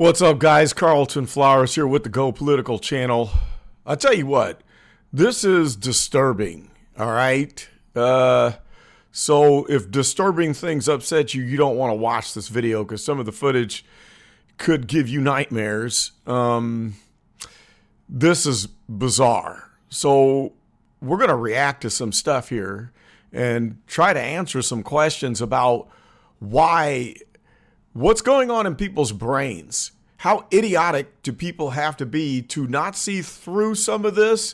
What's up, guys? Carlton Flowers here with the Go Political channel. I'll tell you what, this is disturbing, all right? So if disturbing things upset you, you don't want to watch this video because some of the footage could give you nightmares. This is bizarre. So we're going to react to some stuff here and try to answer some questions about what's going on in people's brains. How idiotic do people have to be to not see through some of this?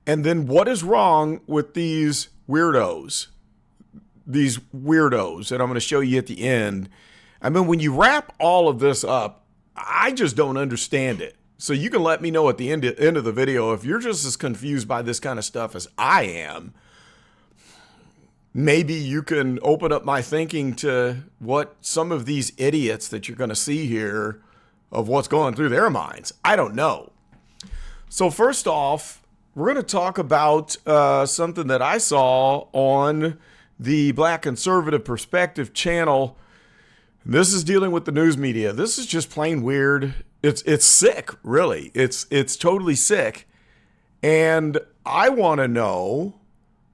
And then what is wrong with these weirdos? These weirdos that I'm going to show you at the end. I mean, when you wrap all of this up, I just don't understand it. So you can let me know at the end of the video if you're just as confused by this kind of stuff as I am. Maybe you can open up my thinking to what some of these idiots that you're going to see here, of what's going through their minds. I don't know. So first off, we're going to talk about something that I saw on the Black Conservative Perspective channel. This is dealing with the news media. This is just plain weird. It's sick, really. It's totally sick. And I want to know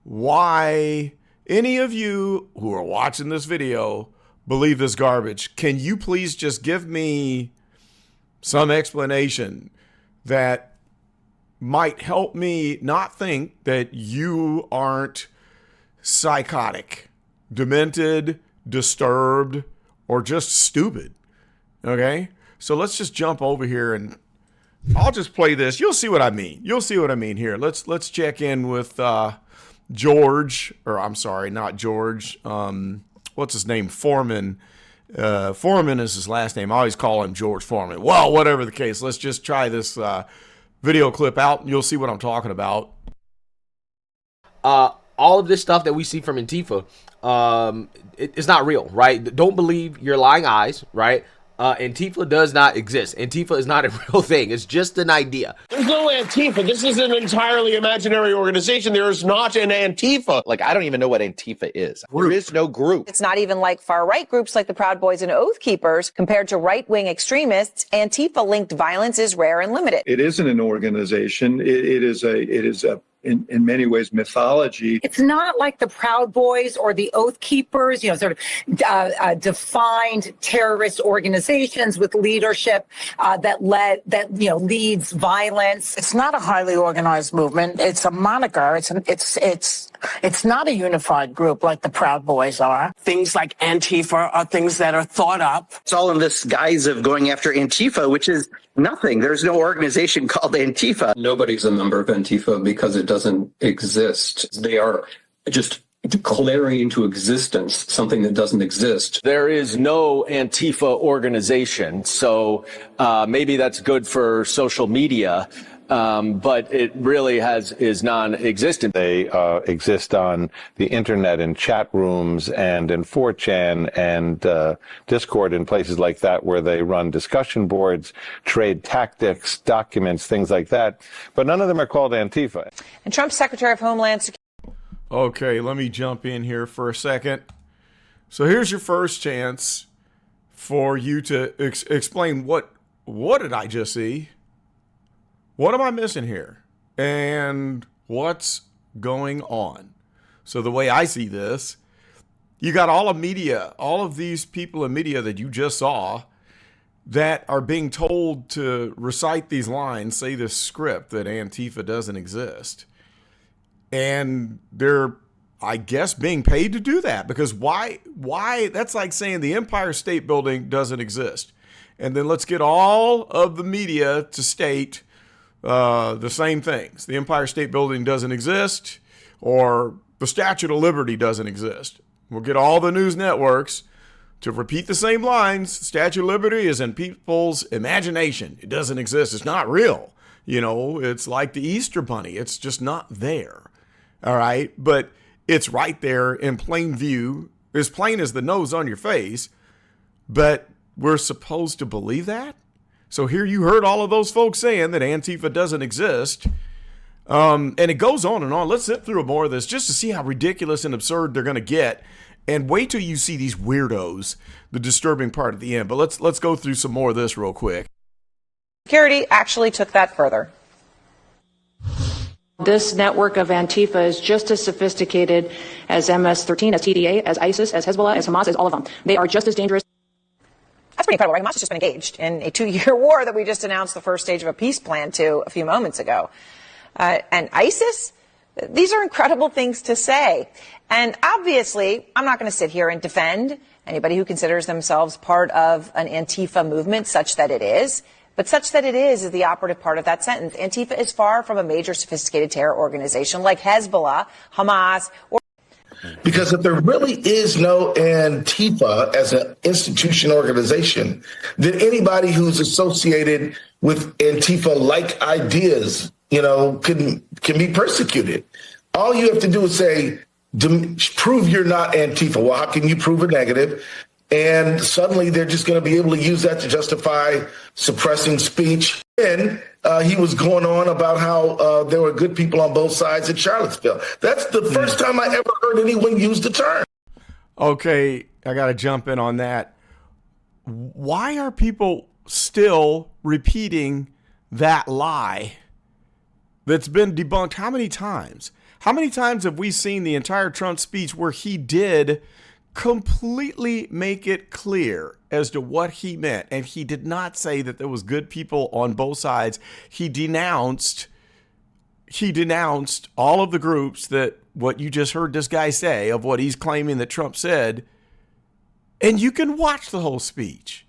why any of you who are watching this video believe this garbage. Can you please just give me some explanation that might help me not think that you aren't psychotic, demented, disturbed, or just stupid? Okay? So let's just jump over here and I'll just play this. You'll see what I mean. You'll see what I mean here. Let's check in with George, or I'm sorry, not George. What's his name? Foreman. Foreman is his last name. I always call him George Foreman. Well, whatever the case, let's just try this video clip out and you'll see what I'm talking about. All of this stuff that we see from Antifa, it's not real, right? Don't believe your lying eyes, right? Antifa does not exist. Antifa is not a real thing. It's just an idea. There's no Antifa. This is an entirely imaginary organization. There is not an Antifa. Like, I don't even know what Antifa is. There is no group. It's not even like far-right groups like the Proud Boys and Oath Keepers. Compared to right-wing extremists, Antifa-linked violence is rare and limited. It isn't an organization. It is in many ways mythology. It's not like the Proud Boys or the Oath Keepers, sort of defined terrorist organizations with leadership that leads violence. It's not a highly organized movement. It's a moniker. It's not a unified group like the Proud Boys are. Things like Antifa are things that are thought up. It's all in this guise of going after Antifa, which is nothing. There's no organization called Antifa. Nobody's a member of Antifa because it doesn't exist. They are just declaring into existence something that doesn't exist. There is no Antifa organization, so maybe that's good for social media. But it really is non-existent. They exist on the internet, in chat rooms, and in 4chan and Discord, and places like that, where they run discussion boards, trade tactics, documents, things like that. But none of them are called Antifa. And Trump's Secretary of Homeland Security. Okay, let me jump in here for a second. So here's your first chance for you to explain what did I just see? What am I missing here? And what's going on? So the way I see this, you got all of media, all of these people in media that you just saw that are being told to recite these lines, say this script that Antifa doesn't exist. And they're, I guess, being paid to do that. Because why? That's like saying the Empire State Building doesn't exist. And then let's get all of the media to state the same things. The Empire State Building doesn't exist, or the Statue of Liberty doesn't exist. We'll get all the news networks to repeat the same lines. The Statue of Liberty is in people's imagination. It doesn't exist. It's not real. It's like the Easter Bunny. It's just not there. All right. But it's right there in plain view, as plain as the nose on your face. But we're supposed to believe that? So here you heard all of those folks saying that Antifa doesn't exist. And it goes on and on. Let's sit through more of this just to see how ridiculous and absurd they're going to get. And wait till you see these weirdos, the disturbing part at the end. But let's go through some more of this real quick. Security actually took that further. This network of Antifa is just as sophisticated as MS-13, as TDA, as ISIS, as Hezbollah, as Hamas, as all of them. They are just as dangerous. That's pretty incredible, right? Hamas has just been engaged in a 2-year war that we just announced the first stage of a peace plan to a few moments ago. And ISIS? These are incredible things to say. And obviously, I'm not going to sit here and defend anybody who considers themselves part of an Antifa movement, such that it is. But such that it is the operative part of that sentence. Antifa is far from a major sophisticated terror organization like Hezbollah, Hamas, or... Because if there really is no Antifa as an institution organization, then anybody who's associated with Antifa-like ideas, can be persecuted. All you have to do is say, prove you're not Antifa. Well, how can you prove a negative? And suddenly they're just going to be able to use that to justify suppressing speech. And he was going on about how there were good people on both sides in Charlottesville. That's the first time I ever heard anyone use the term. Okay, I got to jump in on that. Why are people still repeating that lie that's been debunked how many times? How many times have we seen the entire Trump speech where he did completely make it clear as to what he meant? And he did not say that there was good people on both sides. He denounced all of the groups that what you just heard this guy say of what he's claiming that Trump said. And you can watch the whole speech.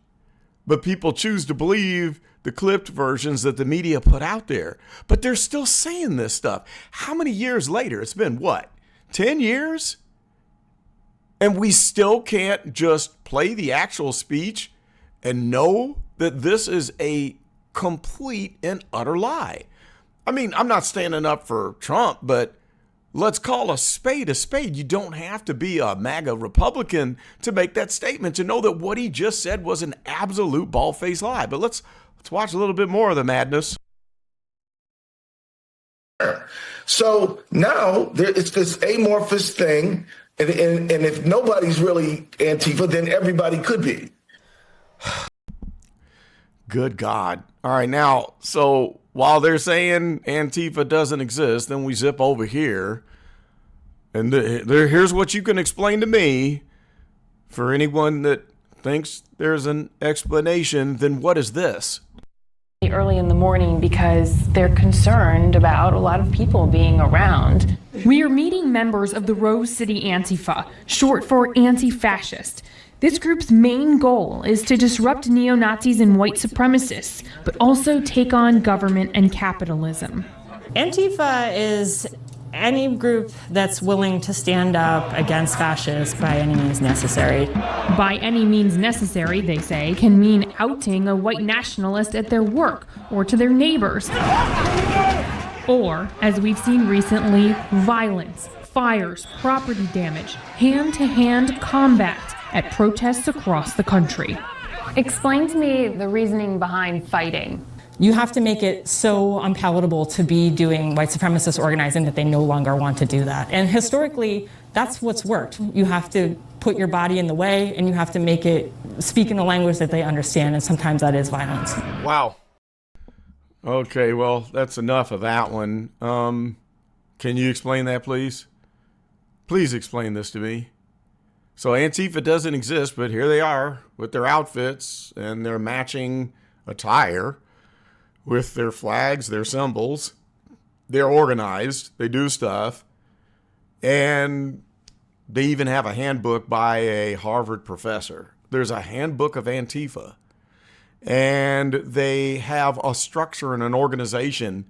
But people choose to believe the clipped versions that the media put out there. But they're still saying this stuff. How many years later? It's been, 10 years? And we still can't just play the actual speech and know that this is a complete and utter lie. I mean, I'm not standing up for Trump, but let's call a spade a spade. You don't have to be a MAGA Republican to make that statement, to know that what he just said was an absolute bald-faced lie. But let's watch a little bit more of the madness. So now it's this amorphous thing, and if nobody's really Antifa, then everybody could be. Good God. All right, now, so while they're saying Antifa doesn't exist, then we zip over here, and here's what you can explain to me. For anyone that thinks there's an explanation, then what is this? Early in the morning because they're concerned about a lot of people being around. We are meeting members of the Rose City Antifa, short for anti-fascist. This group's main goal is to disrupt neo-Nazis and white supremacists, but also take on government and capitalism. Antifa is any group that's willing to stand up against fascists by any means necessary. By any means necessary, they say, can mean outing a white nationalist at their work or to their neighbors. Or, as we've seen recently, violence, fires, property damage, hand-to-hand combat at protests across the country. Explain to me the reasoning behind fighting. You have to make it so unpalatable to be doing white supremacist organizing that they no longer want to do that. And historically, that's what's worked. You have to put your body in the way, and you have to make it speak in a language that they understand, and sometimes that is violence. Wow. Okay, well, that's enough of that one. Can you explain that, please? Please explain this to me. So Antifa doesn't exist, but here they are with their outfits and their matching attire, with their flags, their symbols. They're organized. They do stuff. And they even have a handbook by a Harvard professor. There's a handbook of Antifa. And they have a structure and an organization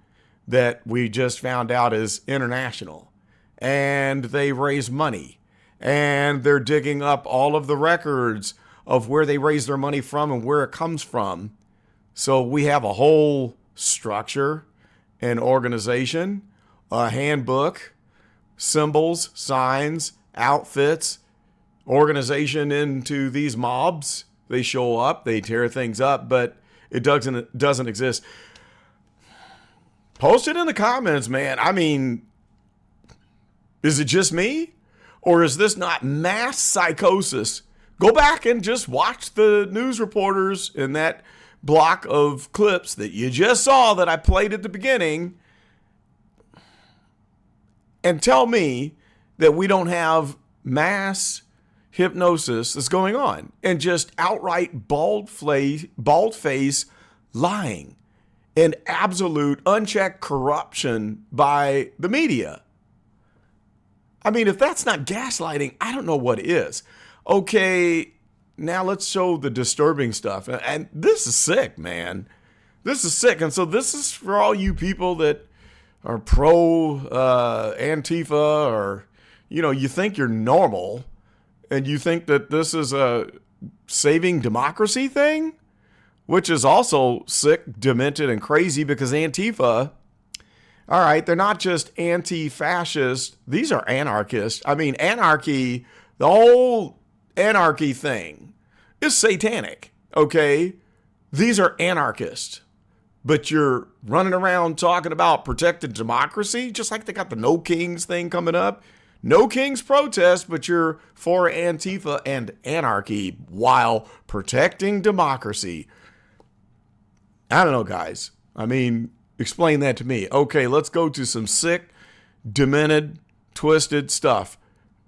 that we just found out is international. And they raise money. And they're digging up all of the records of where they raise their money from and where it comes from. So we have a whole structure, an organization, a handbook, symbols, signs, outfits, organization into these mobs. They show up, they tear things up, but it doesn't exist. Post it in the comments, man. I mean, is it just me? Or is this not mass psychosis? Go back and just watch the news reporters in that block of clips that you just saw that I played at the beginning and tell me that we don't have mass hypnosis that's going on and just outright bald-face lying and absolute unchecked corruption by the media. I mean, if that's not gaslighting, I don't know what is. Okay, now let's show the disturbing stuff. And this is sick, man. This is sick. And so this is for all you people that are pro Antifa, or, you know, you think you're normal and you think that this is a saving democracy thing, which is also sick, demented, and crazy, because Antifa, all right, they're not just anti-fascist. These are anarchists. I mean, anarchy, the whole anarchy thing is satanic, okay? These are anarchists. But you're running around talking about protecting democracy, just like they got the No Kings thing coming up. No Kings protest, but you're for Antifa and anarchy while protecting democracy. I don't know, guys. I mean, explain that to me. Okay, let's go to some sick, demented, twisted stuff.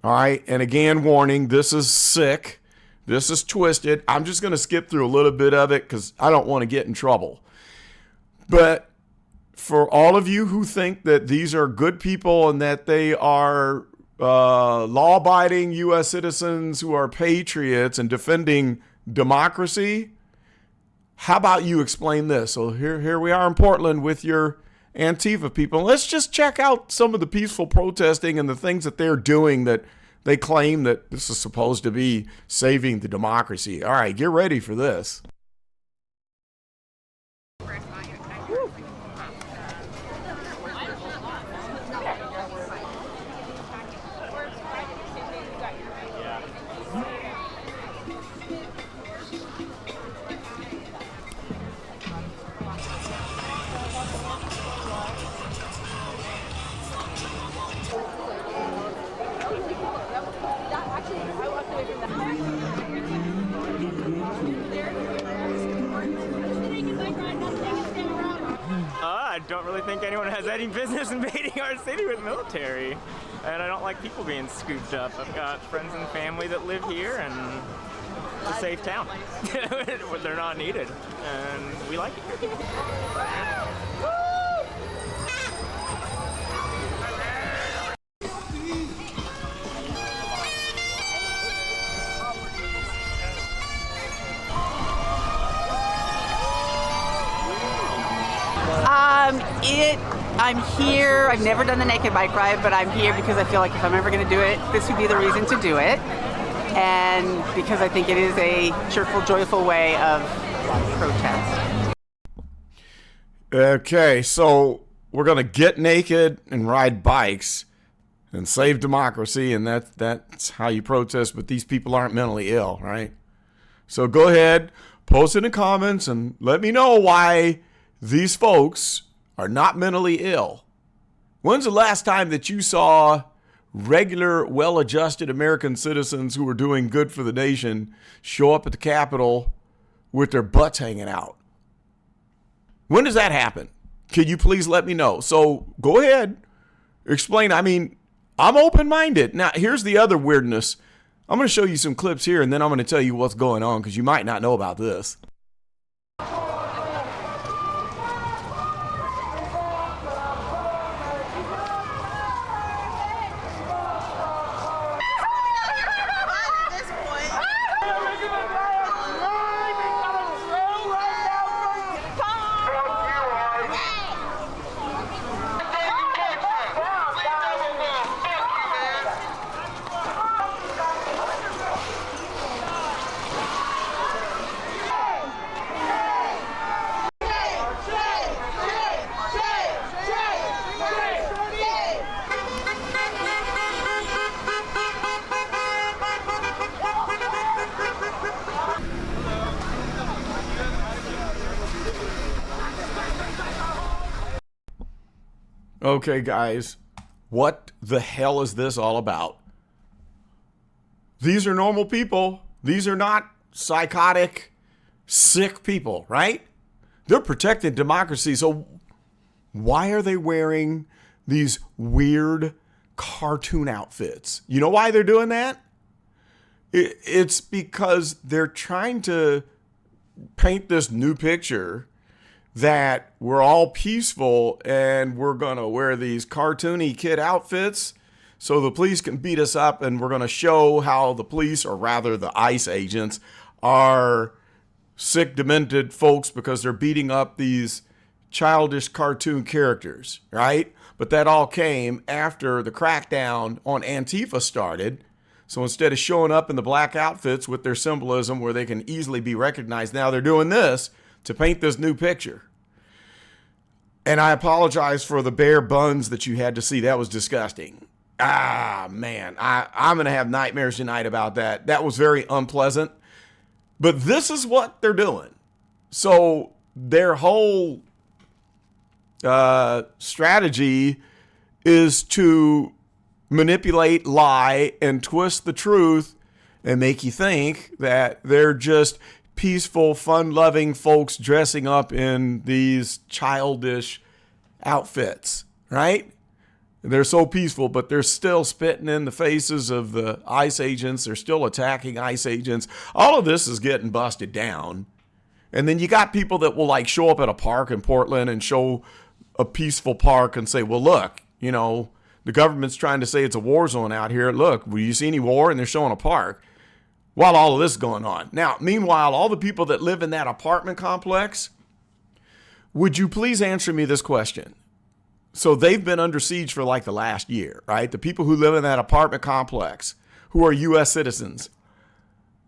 All right, and again, warning, this is sick. This is twisted. I'm just going to skip through a little bit of it because I don't want to get in trouble. But for all of you who think that these are good people and that they are law-abiding U.S. citizens who are patriots and defending democracy, how about you explain this? So here we are in Portland with your Antifa people. Let's just check out some of the peaceful protesting and the things that they're doing that they claim that this is supposed to be saving the democracy. All right, get ready for this. I don't really think anyone has any business invading our city with military. And I don't like people being scooped up. I've got friends and family that live here, and it's a safe town. They're not needed, and we like it. I'm here. I've never done the naked bike ride, but I'm here because I feel like if I'm ever going to do it, this would be the reason to do it. And because I think it is a cheerful, joyful way of protest. Okay, so we're going to get naked and ride bikes and save democracy, and that's how you protest, but these people aren't mentally ill, right? So go ahead, post it in the comments, and let me know why these folks are not mentally ill. When's the last time that you saw regular, well-adjusted American citizens who were doing good for the nation show up at the Capitol with their butts hanging out? When does that happen? Could you please let me know? So go ahead, explain. I mean, I'm open-minded. Now, here's the other weirdness. I'm going to show you some clips here, and then I'm going to tell you what's going on, because you might not know about this. Okay, guys, what the hell is this all about? These are normal people. These are not psychotic, sick people, right? They're protecting democracy. So why are they wearing these weird cartoon outfits? You know why they're doing that? It's because they're trying to paint this new picture that we're all peaceful and we're going to wear these cartoony kid outfits so the police can beat us up, and we're going to show how the police, or rather the ICE agents, are sick, demented folks because they're beating up these childish cartoon characters, right? But that all came after the crackdown on Antifa started. So instead of showing up in the black outfits with their symbolism where they can easily be recognized, now they're doing this to paint this new picture. And I apologize for the bare buns that you had to see. That was disgusting. Man, I'm going to have nightmares tonight about that. That was very unpleasant. But this is what they're doing. So their whole strategy is to manipulate, lie, and twist the truth and make you think that they're just peaceful, fun-loving folks dressing up in these childish outfits, right? They're so peaceful, but they're still spitting in the faces of the ICE agents. They're still attacking ICE agents. All of this is getting busted down. And then you got people that will like show up at a park in Portland and show a peaceful park and say, well, look, you know, the government's trying to say it's a war zone out here. Look, will you see any war? And they're showing a park while all of this is going on. Now, meanwhile, all the people that live in that apartment complex, would you please answer me this question? So they've been under siege for like the last year, right? The people who live in that apartment complex who are U.S. citizens.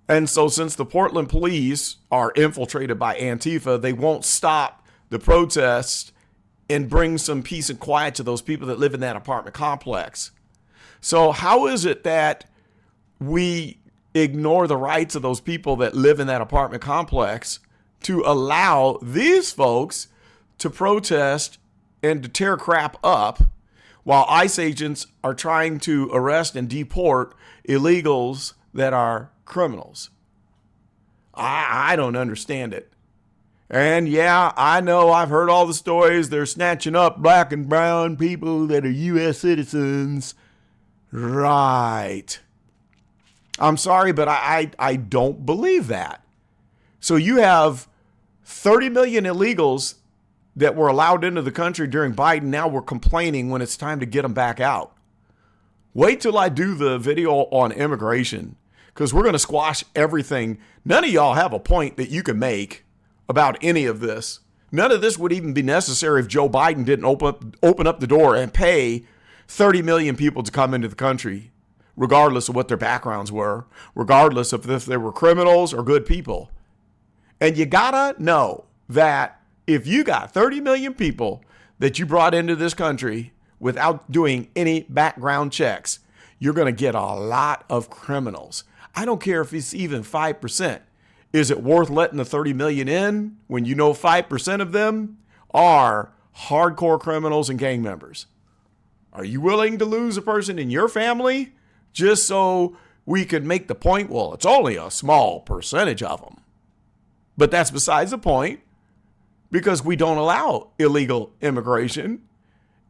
And so since the Portland police are infiltrated by Antifa, they won't stop the protests and bring some peace and quiet to those people that live in that apartment complex. So how is it that we ignore the rights of those people that live in that apartment complex to allow these folks to protest and to tear crap up while ICE agents are trying to arrest and deport illegals that are criminals? I don't understand it. And yeah, I know I've heard all the stories. They're snatching up black and brown people that are U.S. citizens. Right. I'm sorry, but I don't believe that. So you have 30 million illegals that were allowed into the country during Biden. Now we're complaining when it's time to get them back out. Wait till I do the video on immigration, because we're going to squash everything. None of y'all have a point that you can make about any of this. None of this would even be necessary if Joe Biden didn't open up the door and pay 30 million people to come into the country, regardless of what their backgrounds were, regardless of if they were criminals or good people. And you gotta know that if you got 30 million people that you brought into this country without doing any background checks, you're going to get a lot of criminals. I don't care if it's even 5%. Is it worth letting the 30 million in when you know 5% of them are hardcore criminals and gang members? Are you willing to lose a person in your family just so we can make the point, well, it's only a small percentage of them? But that's besides the point, because we don't allow illegal immigration.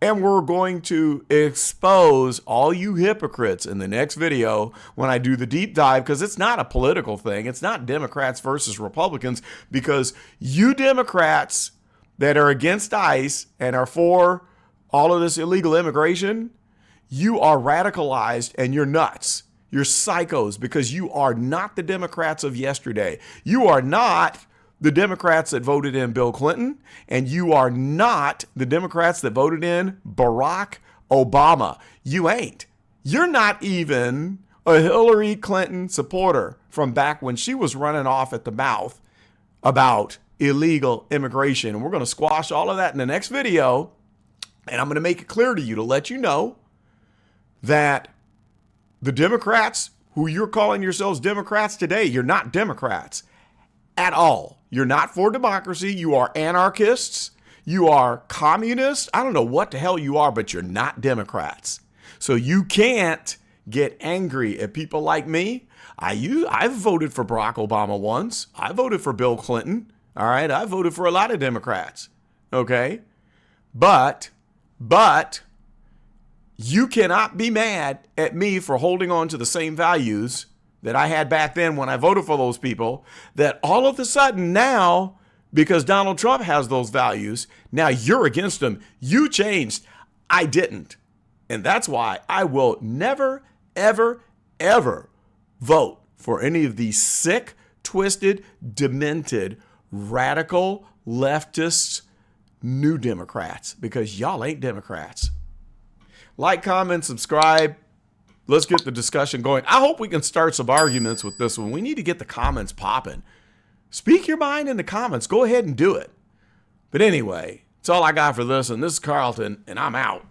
And we're going to expose all you hypocrites in the next video when I do the deep dive, because it's not a political thing. It's not Democrats versus Republicans, because you Democrats that are against ICE and are for all of this illegal immigration, you are radicalized and you're nuts. You're psychos, because you are not the Democrats of yesterday. You are not the Democrats that voted in Bill Clinton, and you are not the Democrats that voted in Barack Obama. You ain't. You're not even a Hillary Clinton supporter from back when she was running off at the mouth about illegal immigration. And we're going to squash all of that in the next video. And I'm going to make it clear to you to let you know that the Democrats who you're calling yourselves Democrats today, you're not Democrats at all. You're not for democracy. You are anarchists. You are communists. I don't know what the hell you are, but you're not Democrats. So you can't get angry at people like me. I've voted for Barack Obama once. I voted for Bill Clinton. All right. I voted for a lot of Democrats. Okay. But you cannot be mad at me for holding on to the same values that I had back then when I voted for those people, that all of a sudden now, because Donald Trump has those values, now you're against them. You changed. I didn't. And that's why I will never, ever, ever vote for any of these sick, twisted, demented, radical, leftists, new Democrats, because y'all ain't Democrats. Like, comment, subscribe. Let's get the discussion going. I hope we can start some arguments with this one. We need to get the comments popping. Speak your mind in the comments. Go ahead and do it. But anyway, that's all I got for this. And this is Carlton, and I'm out.